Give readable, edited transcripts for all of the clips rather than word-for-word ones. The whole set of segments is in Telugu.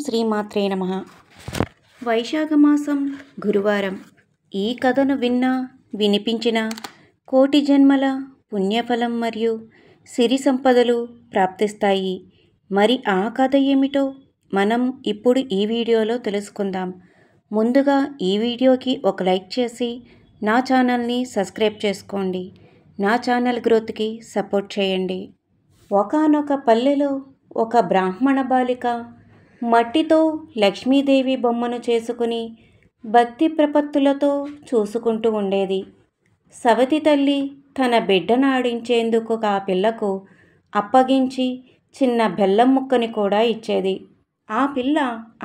శ్రీమాత్రే నమః. వైశాఖమాసం గురువారం. ఈ కథను విన్నా వినిపించిన కోటి జన్మల పుణ్యఫలం మరియు సిరి సంపదలు ప్రాప్తిస్తాయి. మరి ఆ కథ ఏమిటో మనం ఇప్పుడు ఈ వీడియోలో తెలుసుకుందాం. ముందుగా ఈ వీడియోకి ఒక లైక్ చేసి నా ఛానల్ని సబ్స్క్రైబ్ చేసుకోండి. నా ఛానల్ గ్రోత్కి సపోర్ట్ చేయండి. ఒకానొక పల్లెలో ఒక బ్రాహ్మణ బాలిక మట్టితో లక్ష్మీదేవి బొమ్మను చేసుకుని భక్తి ప్రపత్తులతో చూసుకుంటూ ఉండేది. సవతి తల్లి తన బిడ్డను ఆడించేందుకు ఆ పిల్లకు అప్పగించి చిన్న బెల్లం ముక్కని కూడా ఇచ్చేది. ఆ పిల్ల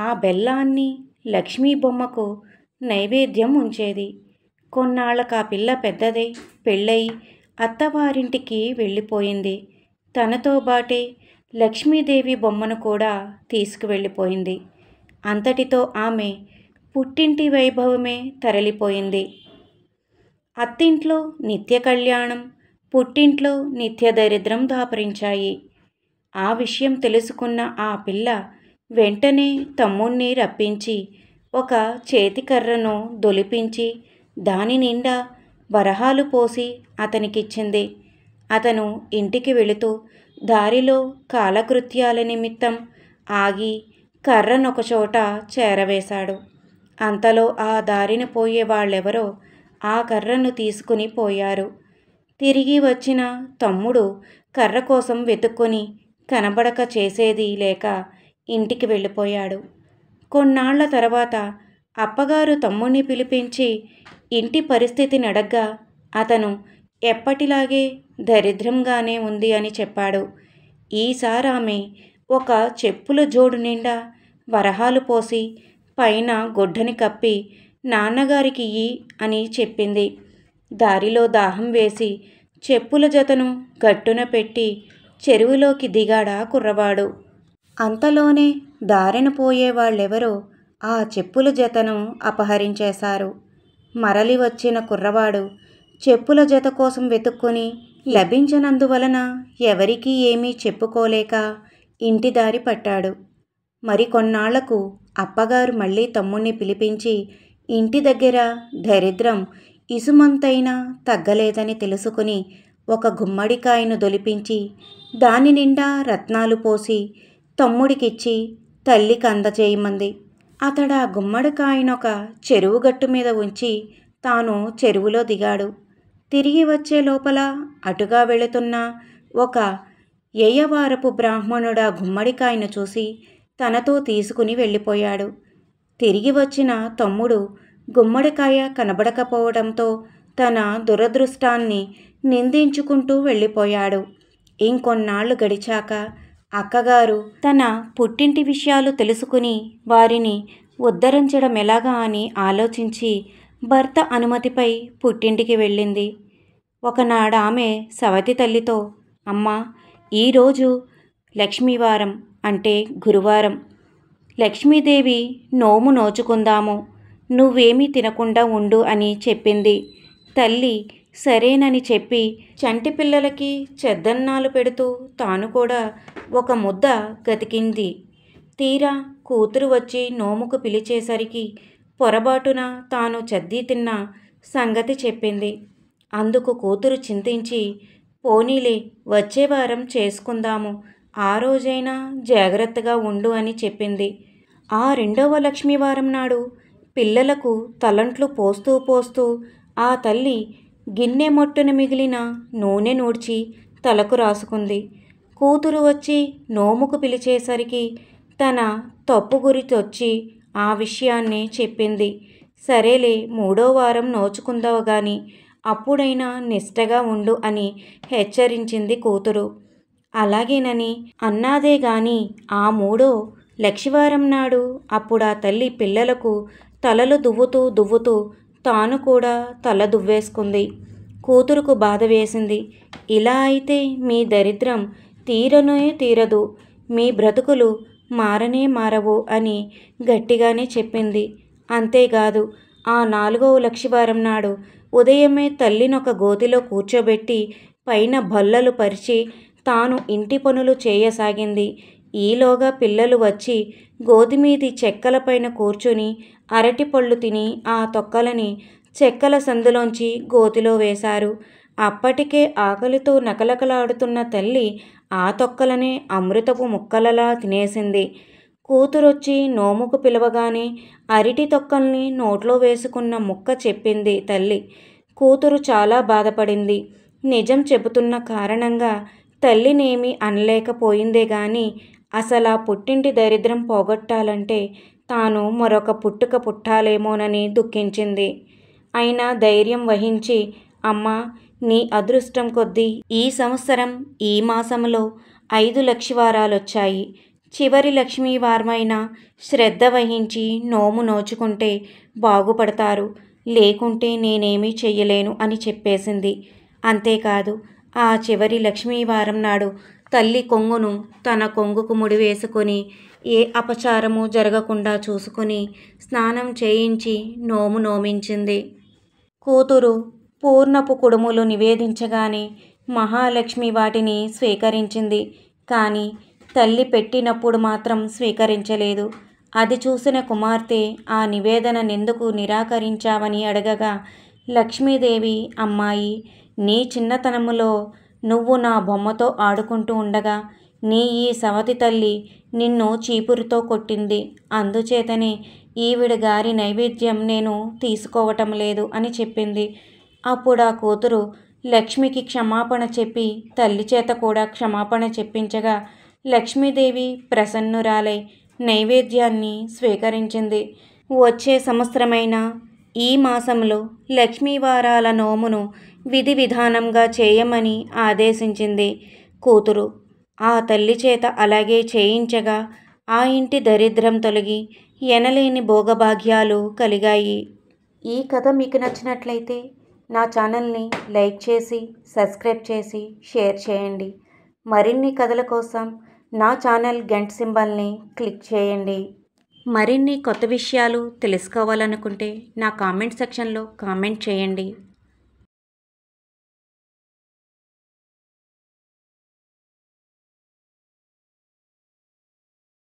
ఆ బెల్లాన్ని లక్ష్మీ బొమ్మకు నైవేద్యం ఉంచేది. కొన్నాళ్ళకు ఆ పిల్ల పెద్దదై పెళ్ళై అత్తవారింటికి వెళ్ళిపోయింది. తనతో బాటే లక్ష్మీదేవి బొమ్మను కూడా తీసుకువెళ్ళిపోయింది. అంతటితో ఆమె పుట్టింటి వైభవమే తరలిపోయింది. అత్తింట్లో నిత్య కళ్యాణం, పుట్టింట్లో నిత్య దరిద్రం దాపరించాయి. ఆ విషయం తెలుసుకున్న ఆ పిల్ల వెంటనే తమ్ముణ్ణి రప్పించి ఒక చేతికర్రను దొలిపించి దాని నిండా వరహాలు పోసి అతనికిచ్చింది. అతను ఇంటికి వెళుతూ దారిలో కాలకృత్యాల నిమిత్తం ఆగి కర్రనొకచోట చేరవేశాడు. అంతలో ఆ దారిన పోయే వాళ్ళెవరో ఆ కర్రను తీసుకుని పోయారు. తిరిగి వచ్చిన తమ్ముడు కర్ర కోసం వెతుక్కొని కనబడక చేసేది లేక ఇంటికి వెళ్ళిపోయాడు. కొన్నాళ్ల తర్వాత అప్పగారు తమ్ముణ్ణి పిలిపించి ఇంటి పరిస్థితిని అడగ్గా అతను ఎప్పటిలాగే దరిద్రంగానే ఉంది అని చెప్పాడు. ఈసారి ఆమె ఒక చెప్పుల జోడు నిండా వరహాలు పోసి పైన గుడ్డని కప్పి నాన్నగారికి ఇయ్యి అని చెప్పింది. దారిలో దాహం వేసి చెప్పుల జతను గట్టున పెట్టి చెరువులోకి దిగాడా కుర్రవాడు. అంతలోనే దారిన పోయే వాళ్ళెవరో ఆ చెప్పుల జతను అపహరించేశారు. మరలి వచ్చిన కుర్రవాడు చెప్పుల జత కోసం వెతుక్కొని లభించనందువలన ఎవరికీ ఏమీ చెప్పుకోలేక ఇంటి దారి పట్టాడు. మరికొన్నాళ్లకు అప్పగారు మళ్ళీ తమ్ముణ్ణి పిలిపించి ఇంటి దగ్గర దరిద్రం ఇసుమంతైనా తగ్గలేదని తెలుసుకుని ఒక గుమ్మడికాయను దొలిపించి దాని నిండా రత్నాలు పోసి తమ్ముడికిచ్చి తల్లికి అందజేయమంది. అతడా గుమ్మడికాయనొక చెరువు గట్టు మీద ఉంచి తాను చెరువులో దిగాడు. తిరిగి వచ్చే లోపల అటుగా వెళుతున్న ఒక యయవారపు బ్రాహ్మణుడా గుమ్మడికాయను చూసి తనతో తీసుకుని వెళ్ళిపోయాడు. తిరిగి వచ్చిన తమ్ముడు గుమ్మడికాయ కనబడకపోవడంతో తన దురదృష్టాన్ని నిందించుకుంటూ వెళ్ళిపోయాడు. ఇంకొన్నాళ్ళు గడిచాక అక్కగారు తన పుట్టింటి విషయాలు తెలుసుకుని వారిని ఉద్ధరించడం ఎలాగా అని ఆలోచించి భర్త అనుమతిపై పుట్టింటికి వెళ్ళింది. ఒకనాడు ఆమె సవతి తల్లితో, అమ్మా, ఈరోజు లక్ష్మీవారం అంటే గురువారం. లక్ష్మీదేవి నోము నోచుకుందాము, నువ్వేమీ తినకుండా ఉండు అని చెప్పింది. తల్లి సరేనని చెప్పి చంటి పిల్లలకి చెద్దన్నాలు పెడుతూ తాను కూడా ఒక ముద్ద గతికింది. తీరా కూతురు వచ్చి నోముకు పిలిచేసరికి పొరబాటున తాను చద్దీ తిన్న సంగతి చెప్పింది. అందుకు కూతురు చింతించి, పోనీలే వచ్చే వారం చేసుకుందాము, ఆ రోజైనా జాగ్రత్తగా ఉండు అని చెప్పింది. ఆ రెండవ లక్ష్మీవారం నాడు పిల్లలకు తలంట్లు పోస్తూ పోస్తూ ఆ తల్లి గిన్నె మొట్టున మిగిలిన నూనె నూడ్చి తలకు రాసుకుంది. కూతురు వచ్చి నోముకు పిలిచేసరికి తన తప్పు గురితొచ్చి ఆ విషయాన్ని చెప్పింది. సరేలే, 3వ వారం నోచుకుందావు గాని అప్పుడైనా నిష్టగా ఉండు అని హెచ్చరించింది కూతురు. అలాగేనని అన్నాదే గాని ఆ 3వ లక్ష్మీవారం నాడు అప్పుడా తల్లి పిల్లలకు తలలు దువ్వుతూ తాను కూడా తల దువ్వేసుకుంది. కూతురుకు బాధ వేసింది. ఇలా అయితే మీ దరిద్రం తీరనే తీరదు, మీ బ్రతుకులు మారనే మారవు అని గట్టిగానే చెప్పింది. అంతేకాదు, ఆ 4వ లక్ష్మీవారం నాడు ఉదయమే తల్లినొక గోతిలో కూర్చోబెట్టి పైన బల్లలు పరిచి తాను ఇంటి పనులు చేయసాగింది. ఈలోగా పిల్లలు వచ్చి గోతిమీది చెక్కలపైన కూర్చుని అరటిపళ్ళు తిని ఆ తొక్కలని చెక్కల సందులోంచి గోతిలో వేశారు. అప్పటికే ఆకలితో నకలకలాడుతున్న తల్లి ఆ తొక్కలనే అమృతపు ముక్కలలా తినేసింది. కూతురొచ్చి నోముకు పిలవగానే అరటి తొక్కల్ని నోట్లో వేసుకున్న ముక్క చెప్పింది తల్లి. కూతురు చాలా బాధపడింది. నిజం చెబుతున్న కారణంగా తల్లినేమీ అనలేకపోయిందే గాని అసలా పుట్టింటి దరిద్రం పోగొట్టాలంటే తాను మరొక పుట్టుక పుట్టాలేమోనని దుఃఖించింది. అయినా ధైర్యం వహించి, అమ్మా, నీ అదృష్టం కొద్దీ ఈ సంవత్సరం ఈ మాసంలో 5 లక్ష్మీవారాలొచ్చాయి. చివరి లక్ష్మీవారమైన శ్రద్ధ వహించి నోము నోచుకుంటే బాగుపడతారు, లేకుంటే నేనేమీ చెయ్యలేను అని చెప్పేసింది. అంతేకాదు, ఆ చివరి లక్ష్మీవారం నాడు తల్లి కొంగును తన కొంగుకు ముడివేసుకొని ఏ అపచారము జరగకుండా చూసుకుని స్నానం చేయించి నోము నోమించింది. కూతురు పూర్ణపు కుడుములు నివేదించగానే మహాలక్ష్మి వాటిని స్వీకరించింది. కానీ తల్లి పెట్టినప్పుడు మాత్రం స్వీకరించలేదు. అది చూసిన కుమార్తె ఆ నివేదననెందుకు నిరాకరించావని అడగగా లక్ష్మీదేవి, అమ్మాయి, నీ చిన్నతనములో నువ్వు నా బొమ్మతో ఆడుకుంటూ ఉండగా నీ ఈ సవతి తల్లి నిన్ను చీపురుతో కొట్టింది. అందుచేతనే ఈవిడ గారి నైవేద్యం నేను తీసుకోవటం లేదు అని చెప్పింది. అప్పుడు ఆ కూతురు లక్ష్మికి క్షమాపణ చెప్పి తల్లి చేత కూడా క్షమాపణ చెప్పించగా లక్ష్మీదేవి ప్రసన్నురాలై నైవేద్యాన్ని స్వీకరించింది. వచ్చే సంవత్సరమైన ఈ మాసంలో లక్ష్మీవారాల నోమును విధి విధానంగా చేయమని ఆదేశించింది కూతురు. ఆ తల్లి చేత అలాగే చేయించగా ఆ ఇంటి దరిద్రం తొలగి ఎనలేని భోగభాగ్యాలు కలిగాయి. ఈ కథ మీకు నచ్చినట్లయితే నా ఛానల్ని లైక్ చేసి, సబ్స్క్రైబ్ చేసి, షేర్ చేయండి. మరిన్ని కథల కోసం నా ఛానల్ గంట సింబల్ని క్లిక్ చేయండి. మరిన్ని కొత్త విషయాలు తెలుసుకోవాలనుకుంటే నా కామెంట్ సెక్షన్లో కామెంట్ చేయండి.